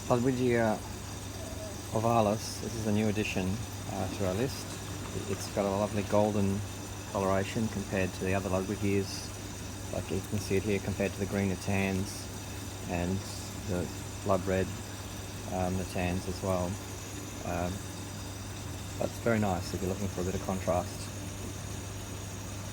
Ludwigia ovalis. This is a new addition to our list. It's got a lovely golden coloration compared to the other Ludwigias. Like you can see it here compared to the green tans and the blood red the tans as well. That's very nice if you're looking for a bit of contrast.